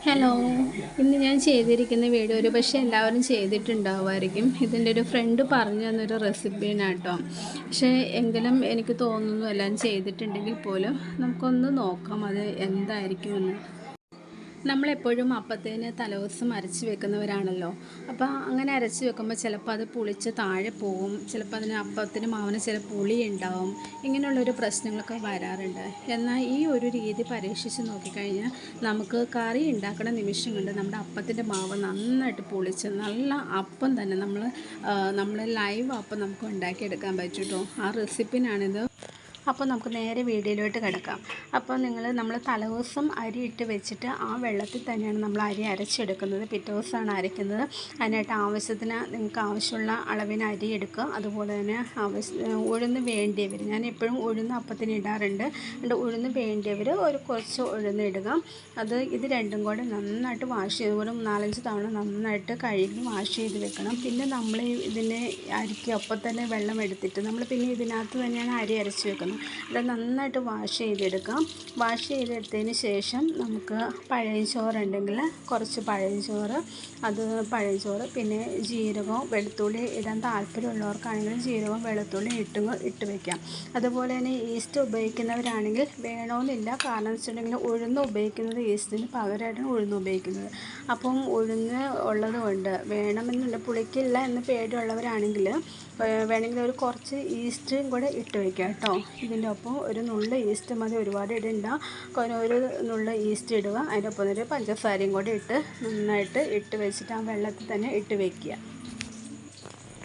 Hello, ഇന്ന് ഞാൻ ചെയ്തിരിക്കുന്ന വീഡിയോ ഒരു പക്ഷേ എല്ലാവരും ചെയ്തിട്ടുണ്ടാവുമായിരിക്കും. ഇതിൻ്റെ ഒരു ഫ്രണ്ട് പറഞ്ഞു തന്നൊരു റെസിപ്പിയാണ് കേട്ടോ. പക്ഷേ എങ്കിലും എനിക്ക് തോന്നുന്നു എല്ലാം ചെയ്തിട്ടുണ്ടെങ്കിൽ പോലും നമുക്കൊന്ന് നോക്കാം അത് എന്തായിരിക്കുമെന്ന്. നമ്മളെപ്പോഴും അപ്പത്തേന് തലേദിവസം അരച്ച് വെക്കുന്നവരാണല്ലോ. അപ്പോൾ അങ്ങനെ അരച്ച് വെക്കുമ്പോൾ ചിലപ്പോൾ അത് പുളിച്ച് താഴെ പോവും, ചിലപ്പോൾ അതിന് അപ്പത്തിന് മാവിന് ചില പുളി ഉണ്ടാവും. ഇങ്ങനെയുള്ളൊരു പ്രശ്നങ്ങളൊക്കെ വരാറുണ്ട്. എന്നാൽ ഈ ഒരു രീതി പരീക്ഷിച്ച് നോക്കിക്കഴിഞ്ഞാൽ നമുക്ക് കറി ഉണ്ടാക്കുന്ന നിമിഷം കൊണ്ട് നമ്മുടെ അപ്പത്തിൻ്റെ മാവ് നന്നായിട്ട് പുളിച്ച് നല്ല അപ്പം തന്നെ നമ്മൾ ലൈവ് അപ്പം നമുക്ക് ഉണ്ടാക്കിയെടുക്കാൻ പറ്റും കേട്ടോ. ആ റെസിപ്പിനാണിത്. അപ്പോൾ നമുക്ക് നേരെ വീഡിയോയിലോട്ട് കിടക്കാം. അപ്പോൾ നമ്മൾ തലേദിവസം അരി ഇട്ട് വെച്ചിട്ട് ആ വെള്ളത്തിൽ തന്നെയാണ് നമ്മൾ അരി അരച്ചെടുക്കുന്നത്. പിറ്റേ ദിവസമാണ് അരയ്ക്കുന്നത്. അതിനായിട്ട് നിങ്ങൾക്ക് ആവശ്യമുള്ള അളവിന് അരി എടുക്കുക. അതുപോലെ തന്നെ ഉഴുന്ന് വേണ്ടിയവർ, ഞാൻ എപ്പോഴും ഉഴുന്ന് അപ്പത്തിന് ഇടാറുണ്ട്. ഉഴുന്ന് വേണ്ടിയവർ കുറച്ച് ഉഴുന്ന് ഇടുക. ഇത് രണ്ടും കൂടെ നന്നായിട്ട് വാഷ് ചെയ്ത് ഒരു 4-5 തവണ നന്നായിട്ട് കഴുകി വാഷ് ചെയ്ത് വെക്കണം. പിന്നെ നമ്മൾ ഇതിനെ അരിക്ക് ഒപ്പം തന്നെ വെള്ളം എടുത്തിട്ട് നമ്മൾ പിന്നെ ഇതിനകത്ത് തന്നെയാണ് അരി അരച്ച് വെക്കുന്നത്. ഇത് നന്നായിട്ട് വാഷ് ചെയ്തെടുക്കാം. വാഷ് ചെയ്തെടുത്തതിന് ശേഷം നമുക്ക് പഴയചോറുണ്ടെങ്കിൽ കുറച്ച് പഴയചോറ് പിന്നെ ജീരകവും വെളുത്തുള്ളി ഇടാൻ താല്പര്യമുള്ളവർക്കാണെങ്കിൽ ജീരകവും വെളുത്തുള്ളി ഇട്ട് വയ്ക്കാം. അതുപോലെ തന്നെ ഈസ്റ്റ് ഉപയോഗിക്കുന്നവരാണെങ്കിൽ വേണമെന്നില്ല. കാരണം വെച്ചിട്ടുണ്ടെങ്കിൽ ഉഴുന്ന് ഉപയോഗിക്കുന്നത് ഈസ്റ്റിന് പകരമായിട്ടാണ് ഉഴുന്ന് ഉപയോഗിക്കുന്നത്. അപ്പം ഉഴുന്ന് ഉള്ളത് കൊണ്ട് വേണമെന്നുണ്ട്, പുളിക്കില്ല എന്ന് പേടിയുള്ളവരാണെങ്കിൽ വേണമെങ്കിൽ ഒരു കുറച്ച് ഈസ്റ്റും കൂടെ ഇട്ട് വയ്ക്കാം കേട്ടോ. ഇതിൻ്റെ ഒപ്പം ഒരു നുള്ള ഈസ്റ്റ് മതി, ഒരുപാട് ഇടണ്ട. ഒരു നുള്ള ഈസ്റ്റ് ഇടുക. അതിൻ്റെ ഒപ്പം ഒരു പഞ്ചസാരയും കൂടെ നന്നായിട്ട് ഇട്ട് വെച്ചിട്ട് ആ വെള്ളത്തിൽ തന്നെ ഇട്ട് വയ്ക്കുക.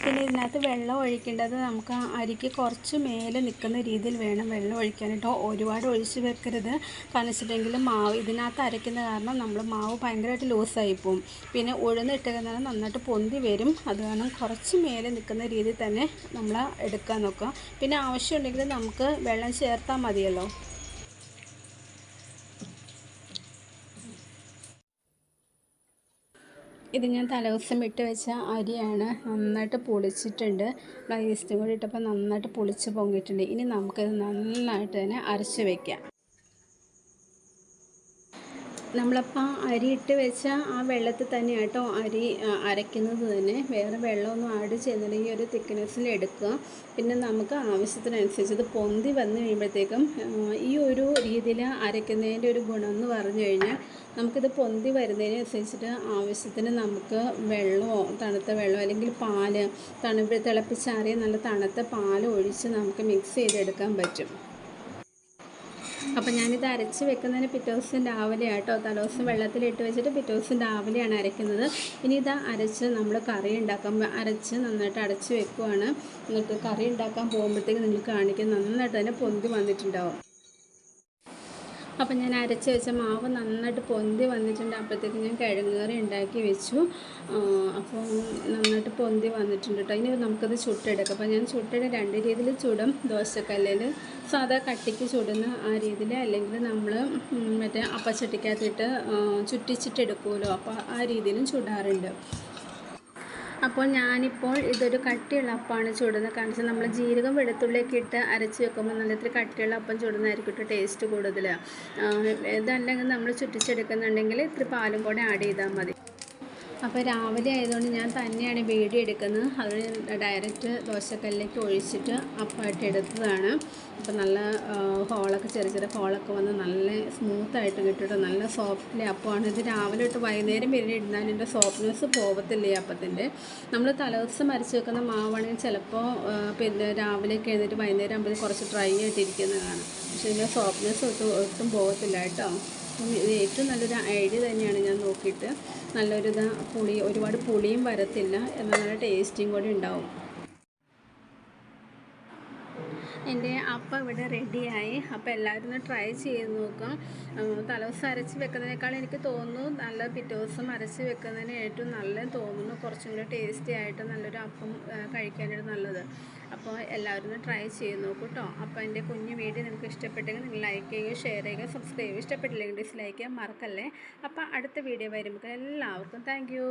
പിന്നെ ഇതിനകത്ത് വെള്ളം ഒഴിക്കേണ്ടത് നമുക്ക് അരിക്ക് കുറച്ച് മേലെ നിൽക്കുന്ന രീതിയിൽ വേണം വെള്ളം ഒഴിക്കാനായിട്ട്. ഒരുപാട് ഒഴിച്ച് വെക്കരുത്. കാരണം വെച്ചിട്ടുണ്ടെങ്കിൽ മാവ് ഇതിനകത്ത് അരയ്ക്കുന്ന കാരണം മാവ് ഭയങ്കരമായിട്ട് ലൂസായി പോവും. പിന്നെ ഉഴുന്നിട്ടേക്കുന്നത് നന്നായിട്ട് പൊന്തി വരും. അത് കാരണം കുറച്ച് മേലെ നിൽക്കുന്ന രീതിയിൽ തന്നെ നമ്മൾ എടുക്കാൻ നോക്കുക. പിന്നെ ആവശ്യമുണ്ടെങ്കിൽ നമുക്ക് വെള്ളം ചേർത്താൽ മതിയല്ലോ. ഇത് ഞാൻ തലേദിവസം ഇട്ട് വെച്ച അരിയാണ്. നന്നായിട്ട് പുളിച്ചിട്ടുണ്ട്. ഈസ്റ്റും കൂടി ഇട്ടപ്പോൾ നന്നായിട്ട് പുളിച്ച് പൊങ്ങിയിട്ടുണ്ട്. ഇനി നമുക്കത് നന്നായിട്ട് തന്നെ അരച്ച് വയ്ക്കാം. നമ്മളപ്പോൾ അരി ഇട്ട് വെച്ച ആ വെള്ളത്തിൽ തന്നെ കേട്ടോ അരി അരയ്ക്കുന്നത് തന്നെ. വേറെ വെള്ളമൊന്നും ആഡ് ചെയ്യുന്നില്ല. ഈ ഒരു തിക്നെസ്സിൽ എടുക്കുക. പിന്നെ നമുക്ക് ആവശ്യത്തിനനുസരിച്ച് ഇത് പൊന്തി വന്നു കഴിയുമ്പോഴത്തേക്കും ഈ ഒരു രീതിയിൽ അരയ്ക്കുന്നതിൻ്റെ ഒരു ഗുണം എന്ന് പറഞ്ഞു കഴിഞ്ഞാൽ നമുക്കിത് പൊന്തി വരുന്നതിനനുസരിച്ചിട്ട് ആവശ്യത്തിന് നമുക്ക് വെള്ളമോ തണുത്ത വെള്ളമോ അല്ലെങ്കിൽ പാല് തിളപ്പിച്ചാറിയ നല്ല തണുത്ത പാൽ ഒഴിച്ച് നമുക്ക് മിക്സ് ചെയ്തെടുക്കാൻ പറ്റും. അപ്പോൾ ഞാനിത് അരച്ച് വെക്കുന്നതിന് പിറ്റേ ദിവസം രാവിലെ ആട്ടോ. തലേദിവസം വെള്ളത്തിലിട്ട് വെച്ചിട്ട് പിറ്റേ ദിവസം രാവിലെയാണ് അരയ്ക്കുന്നത്. ഇനി ഇത് അരച്ച് നമ്മൾ കറി ഉണ്ടാക്കാൻ നന്നായിട്ട് അടച്ച് വെക്കുവാണ്. എന്നിട്ട് കറി ഉണ്ടാക്കാൻ പോകുമ്പോഴത്തേക്ക് നിങ്ങൾക്ക് കാണിക്കാൻ നന്നായിട്ട് തന്നെ പൊന്തി വന്നിട്ടുണ്ടാവും. അപ്പം ഞാൻ അരച്ച് വെച്ച മാവ് നന്നായിട്ട് പൊന്തി വന്നിട്ടുണ്ട്. അപ്പോഴത്തേക്ക് ഞാൻ കിഴങ്ങ് കറി ഉണ്ടാക്കി വെച്ചു. അപ്പോൾ നന്നായിട്ട് പൊന്തി വന്നിട്ടുണ്ട് കേട്ടോ. ഇനി നമുക്കത് ചുട്ടെടുക്കാം. അപ്പോൾ ഞാൻ രണ്ട് രീതിയിൽ ചുടും. ദോശക്കല്ലിൽ സാധാ കട്ടിക്ക് ചുടുന്ന ആ രീതിയിൽ, അല്ലെങ്കിൽ നമ്മൾ മറ്റേ അപ്പച്ചട്ടിക്കകത്തിട്ട് ചുറ്റിച്ചിട്ടെടുക്കുമല്ലോ, അപ്പോൾ ആ രീതിയിലും ചുടാറുണ്ട്. അപ്പോൾ ഞാനിപ്പോൾ ഇതൊരു കട്ടിയുള്ള അപ്പമാണ് ചുടുന്നത്. കാണിച്ചാൽ നമ്മൾ ജീരകം വെളുത്തുള്ളിയൊക്കെ ഇട്ട് അരച്ച് വെക്കുമ്പോൾ നല്ല ഇത്തിരി കട്ടിയുള്ള അപ്പം ചുടുന്നതായിരിക്കും ടേസ്റ്റ് കൂടുതൽ. ഇതല്ലെങ്കിൽ നമ്മൾ ചുറ്റിച്ചെടുക്കുന്നുണ്ടെങ്കിൽ ഇത്തിരി പാലും കൂടെ ആഡ് ചെയ്താൽ മതി. അപ്പോൾ രാവിലെ ആയതുകൊണ്ട് ഞാൻ തന്നെയാണ് വീഡിയോ എടുക്കുന്നത്. അത് ഡയറക്റ്റ് ദോശക്കല്ലിലേക്ക് ഒഴിച്ചിട്ട് അപ്പമായിട്ട് എടുത്തതാണ്. അപ്പോൾ നല്ല ചെറിയ ഹോളൊക്കെ വന്ന് നല്ല സ്മൂത്തായിട്ട് കിട്ടിയിട്ട് നല്ല സോഫ്റ്റിലെ അപ്പമാണ്. ഇത് രാവിലെ തൊട്ട് വൈകുന്നേരം വരെ ഇരുന്നാൽ എൻ്റെ സോഫ്റ്റ്നെസ് പോകത്തില്ല ഈ അപ്പത്തിൻ്റെ. നമ്മൾ തലേദിവസം അരച്ച് വെക്കുന്ന മാവാണെങ്കിൽ ചിലപ്പോൾ പിന്നെ രാവിലേക്ക് എഴുന്നേറ്റ് വൈകുന്നേരം ആകുമ്പോൾ കുറച്ച് ഡ്രൈ ആയിട്ടിരിക്കുന്നതാണ്. പക്ഷേ ഇതിൻ്റെ സോഫ്റ്റ്നെസ് ഒട്ടും പോകത്തില്ല കേട്ടോ. ഇത് ഏറ്റവും നല്ലൊരു ഐഡിയ തന്നെയാണ്. ഞാൻ നോക്കിയിട്ട് ഒരുപാട് പുളിയും വരത്തില്ല, എന്നാൽ നല്ല ടേസ്റ്റിയും കൂടി ഉണ്ടാവും. എൻ്റെ അപ്പം ഇവിടെ റെഡിയായി. അപ്പോൾ എല്ലാവരും ഒന്ന് ട്രൈ ചെയ്ത് നോക്കാം. തലേദിവസം അരച്ച് വെക്കുന്നതിനേക്കാൾ എനിക്ക് തോന്നുന്നു നല്ല പിറ്റേ ദിവസം അരച്ച് വെക്കുന്നതിന് ഏറ്റവും നല്ലത് തോന്നുന്നു. കുറച്ചും കൂടി ടേസ്റ്റി ആയിട്ട് നല്ലൊരു അപ്പം കഴിക്കാനായിട്ട് നല്ലത്. അപ്പോൾ എല്ലാവരും ഒന്ന് ട്രൈ ചെയ്ത് നോക്കൂ കേട്ടോ. അപ്പോൾ എൻ്റെ കുഞ്ഞു വീഡിയോ നിങ്ങൾക്ക് ഇഷ്ടപ്പെട്ടെങ്കിൽ നിങ്ങൾ ലൈക്ക് ചെയ്യുക, ഷെയർ ചെയ്യുക, സബ്സ്ക്രൈബ് ചെയ്യുക. ഇഷ്ടപ്പെട്ടില്ലെങ്കിൽ ഡിസ്ലൈക്ക് ചെയ്യാൻ മറക്കല്ലേ. അപ്പോൾ അടുത്ത വീഡിയോ വരുമ്പോൾ എല്ലാവർക്കും താങ്ക് യു.